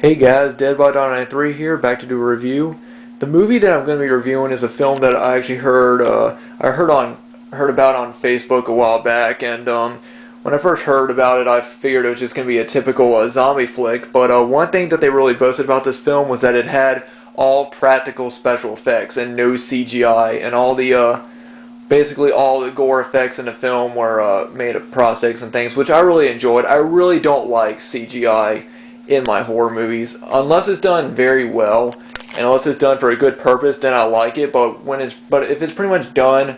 Hey guys, deadbydawn93 here, back to do a review. The movie that I'm going to be reviewing is a film that I actually heard about on Facebook a while back, and when I first heard about it, I figured it was just going to be a typical zombie flick. But one thing that they really boasted about this film was that it had all practical special effects and no CGI, and all the basically all the gore effects in the film were made of prosthetics and things, which I really enjoyed. I really don't like CGI in my horror movies unless it's done very well, and unless it's done for a good purpose, then I like it. But if it's pretty much done,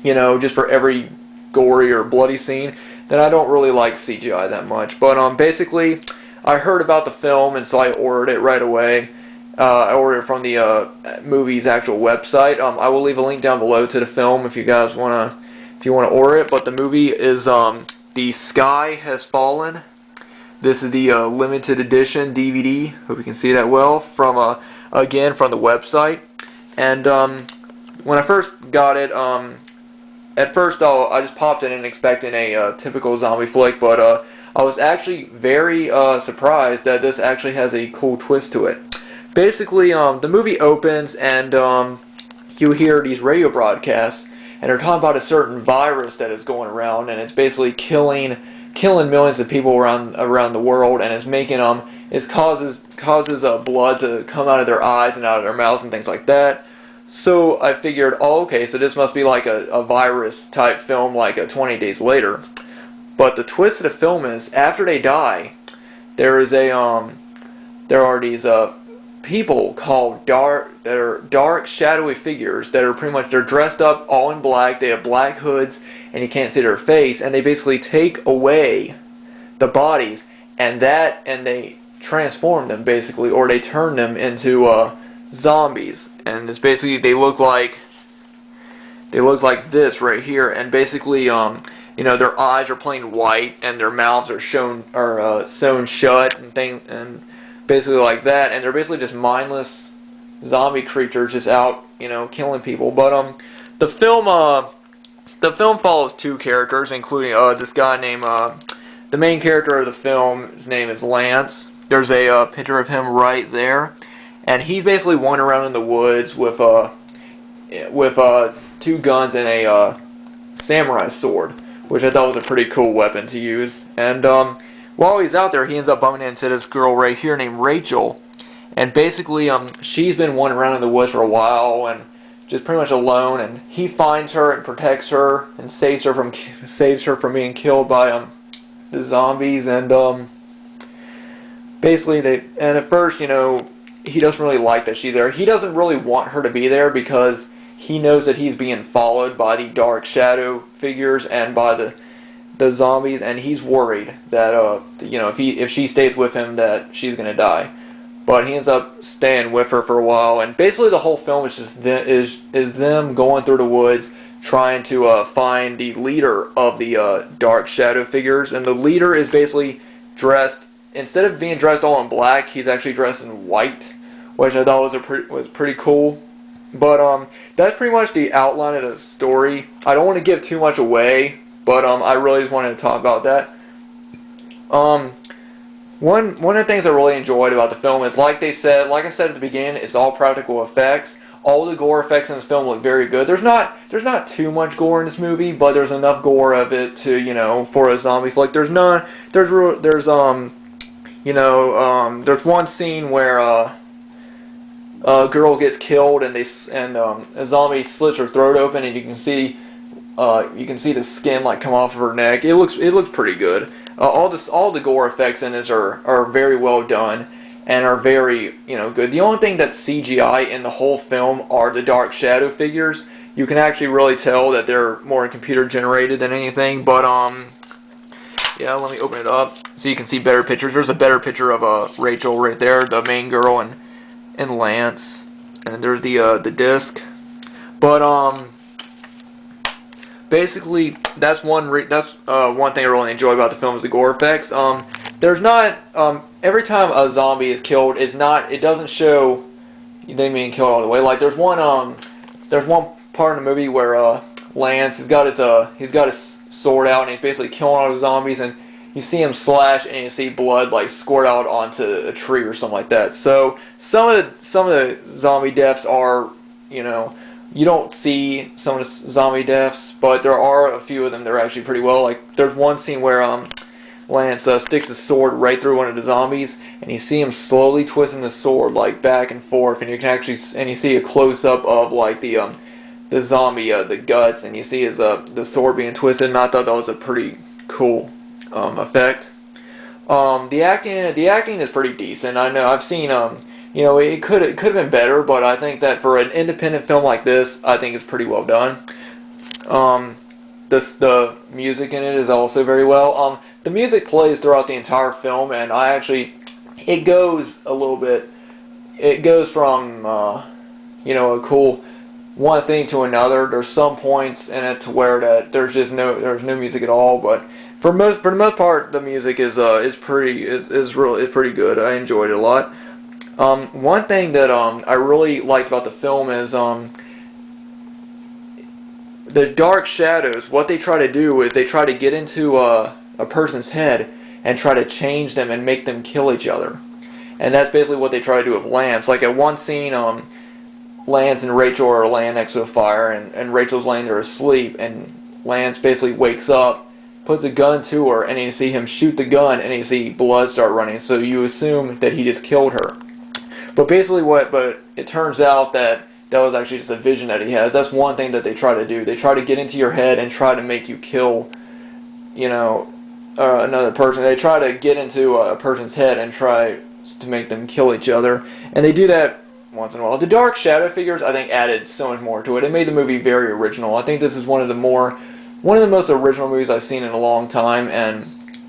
just for every gory or bloody scene, then I don't really like CGI that much. But basically, I heard about the film, and so I ordered it right away. I ordered it from the movie's actual website. I will leave a link down below to the film if you guys wanna order it. But the movie is The Sky Has Fallen. This is the limited edition DVD. Hope you can see that well from again from the website. And when I first got it, at first I just popped it in expecting a typical zombie flick, but I was actually very surprised that this actually has a cool twist to it. Basically, the movie opens and you hear these radio broadcasts, and they're talking about a certain virus that is going around, and it's basically killing millions of people around the world, and it's making it causes blood to come out of their eyes and out of their mouths and things like that. So I figured, oh, okay, so this must be like a virus type film, like a 20 Days Later. But the twist of the film is, after they die, there are these people called dark shadowy figures that are they're dressed up all in black. They have black hoods and you can't see their face, and they basically take away the bodies and they transform them basically, or they turn them into zombies. And it's basically they look like this right here, and basically their eyes are plain white and their mouths are sewn shut and things, and basically like that, and they're basically just mindless zombie creatures just out, killing people. But the film follows two characters, including this guy named the main character of the film. His name is Lance. There's a picture of him right there, and he's basically wandering around in the woods with two guns and a samurai sword, which I thought was a pretty cool weapon to use. And while he's out there, he ends up bumping into this girl right here named Rachel, and basically she's been wandering around in the woods for a while and just pretty much alone, and he finds her and protects her and saves her from being killed by the zombies. And basically at first, he doesn't really like that she's there. He doesn't really want her to be there because he knows that he's being followed by the dark shadow figures and by the zombies, and he's worried that if she stays with him, that she's gonna die. But he ends up staying with her for a while, and basically the whole film is just them going through the woods trying to find the leader of the dark shadow figures. And the leader is basically dressed, instead of being dressed all in black, he's actually dressed in white, which I thought was pretty cool. But that's pretty much the outline of the story. I don't want to give too much away, but I really just wanted to talk about that. One of the things I really enjoyed about the film is, like I said at the beginning, it's all practical effects. All the gore effects in this film look very good. There's not too much gore in this movie, but there's enough gore of it to for a zombie flick. There's one scene where a girl gets killed and a zombie slits her throat open, and you can see the skin come off of her neck. It looks pretty good. All the gore effects in this are very well done and are very good. The only thing that's CGI in the whole film are the dark shadow figures. You can actually really tell that they're more computer generated than anything. But yeah, let me open it up so you can see better pictures. There's a better picture of Rachel right there, the main girl, and Lance, and there's the disc. But basically, that's one thing I really enjoy about the film is the gore effects. There's not every time a zombie is killed, it doesn't show them being killed all the way. Like there's one part in the movie where Lance he's got his sword out and he's basically killing all the zombies, and you see him slash and you see blood like squirt out onto a tree or something like that. So some of the zombie deaths are, you know, you don't see some of the zombie deaths, but there are a few of them that are actually pretty well. Like there's one scene where Lance sticks his sword right through one of the zombies, and you see him slowly twisting the sword like back and forth, and you can actually you see a close up of like the zombie the guts, and you see his the sword being twisted. And I thought that was a pretty cool effect. The acting is pretty decent. I know I've seen you know, it could have been better, but I think that for an independent film like this, I think it's pretty well done. The music in it is also very well. The music plays throughout the entire film, and it goes a little bit. It goes from you know, a cool one thing to another. There's some points in it to where that there's no music at all, but for the most part, the music is pretty good. I enjoyed it a lot. One thing that I really liked about the film is the dark shadows. What they try to do is they try to get into a person's head and try to change them and make them kill each other. And that's basically what they try to do with Lance. Like at one scene, Lance and Rachel are laying next to a fire, and Rachel's laying there asleep, and Lance basically wakes up, puts a gun to her, and you see him shoot the gun, and you see blood start running. So you assume that he just killed her. But basically but it turns out that was actually just a vision that he has. That's one thing that they try to do. They try to get into your head and try to make you kill, you know, another person. They try to get into a person's head and try to make them kill each other. And they do that once in a while. The dark shadow figures, I think, added so much more to it. It made the movie very original. I think this is one of the most original movies I've seen in a long time, and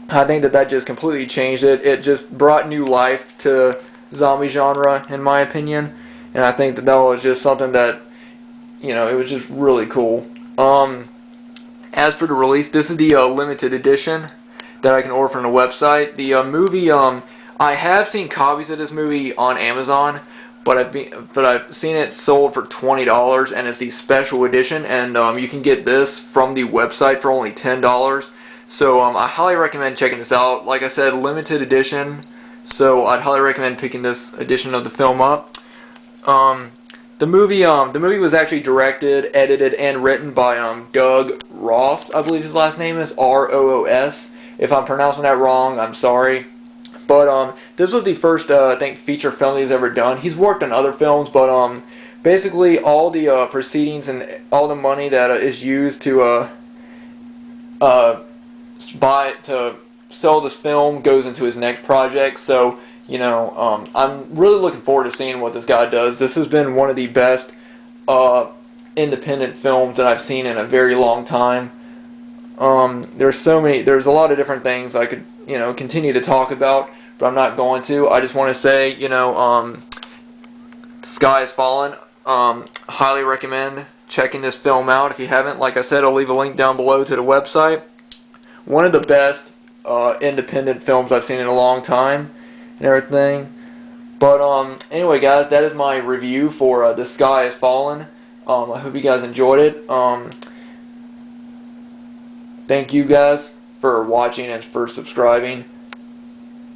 I think that just completely changed it. It just brought new life to zombie genre, in my opinion, and I think that was just something that, you know, it was just really cool. As for the release, this is the limited edition that I can order from the website. The movie, I have seen copies of this movie on Amazon, but I've seen it sold for $20, and it's the special edition, and you can get this from the website for only $10. So I highly recommend checking this out. Like I said, limited edition. So I'd highly recommend picking this edition of the film up. The movie was actually directed, edited, and written by Doug Roos. I believe his last name is Roos. If I'm pronouncing that wrong, I'm sorry. But this was the first, I think, feature film he's ever done. He's worked on other films, but basically all the proceedings and all the money that is used to sell this film goes into his next project. So, you know, I'm really looking forward to seeing what this guy does. This has been one of the best independent films that I've seen in a very long time. There's a lot of different things I could, you know, continue to talk about, but I'm not going to. I just want to say, you know, Sky Has Fallen. Highly recommend checking this film out. If you haven't, like I said, I'll leave a link down below to the website. One of the best independent films I've seen in a long time and everything. But anyway, guys, that is my review for The Sky Has Fallen. I hope you guys enjoyed it. Thank you guys for watching and for subscribing.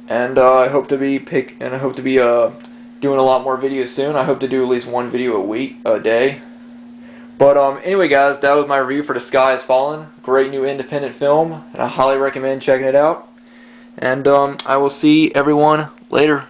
And I hope to be doing a lot more videos soon. I hope to do at least one video a day. But anyway, guys, that was my review for The Sky Has Fallen. Great new independent film, and I highly recommend checking it out. And I will see everyone later.